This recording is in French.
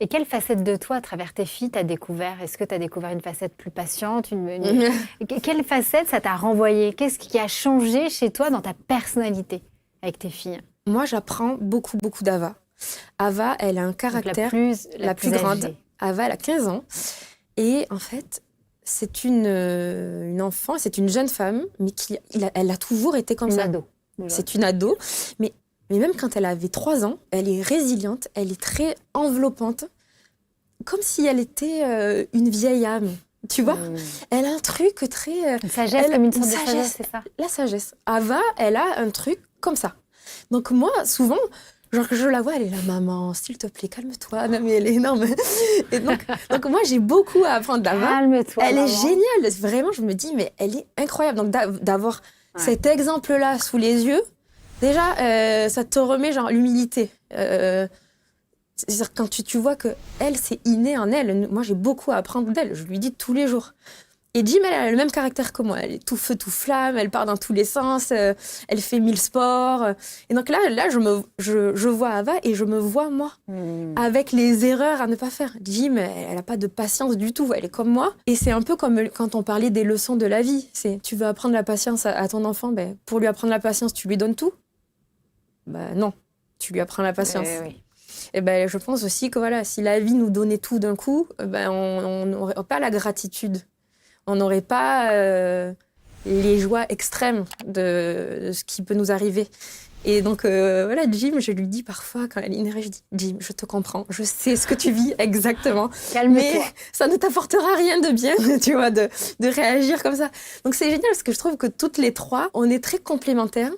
Et quelle facette de toi, à travers tes filles, t'as découvert? Est-ce que tu as découvert une facette plus patiente, quelle facette ça t'a renvoyé? Qu'est-ce qui a changé chez toi dans ta personnalité avec tes filles? Moi, j'apprends beaucoup, beaucoup d'Ava. Ava, elle a un Donc caractère, la la plus plus grande. âgée. Ava, elle a 15 ans. Et en fait, c'est une enfant, c'est une jeune femme, mais elle a toujours été comme Une ça. ado. Déjà. C'est une ado. Mais même quand elle avait 3 ans, elle est résiliente, elle est très enveloppante, comme si elle était une vieille âme. Tu vois, elle a un truc très... Une sagesse, comme une sorte de sagesse, sagesse, c'est ça? la sagesse. Ava, elle a un truc comme ça. Donc moi, souvent, genre je la vois, elle est là, maman, s'il te plaît, calme-toi. Non mais elle est énorme. Et donc moi, j'ai beaucoup à apprendre d'Ava. Calme-toi, Elle maman. est géniale. Vraiment, je me dis, mais elle est incroyable. Donc d'avoir cet exemple-là sous les yeux, déjà, ça te remet genre l'humilité. C'est-à-dire quand tu vois que elle, c'est inné en elle. Moi, j'ai beaucoup à apprendre d'elle. Je lui dis tous les jours. Et Jim, elle a le même caractère que moi. Elle est tout feu, tout flamme. Elle part dans tous les sens. Elle fait 1000 sports. Et donc là, je vois Ava et je me vois moi, avec les erreurs à ne pas faire. Jim, elle n'a pas de patience du tout. Elle est comme moi. Et c'est un peu comme quand on parlait des leçons de la vie. C'est, tu veux apprendre la patience à ton enfant, ben, pour lui apprendre la patience, tu lui donnes tout? Ben non, tu lui apprends la patience. Oui. Et ben, je pense aussi que voilà, si la vie nous donnait tout d'un coup, ben, on n'aurait pas la gratitude. On n'aurait pas les joies extrêmes de ce qui peut nous arriver. Et donc, voilà, Jim, je lui dis parfois, quand elle est énervée, je dis, Jim, je te comprends, je sais ce que tu vis exactement. Calme-toi. Mais ça ne t'apportera rien de bien, tu vois, de réagir comme ça. Donc, c'est génial parce que je trouve que toutes les trois, on est très complémentaires.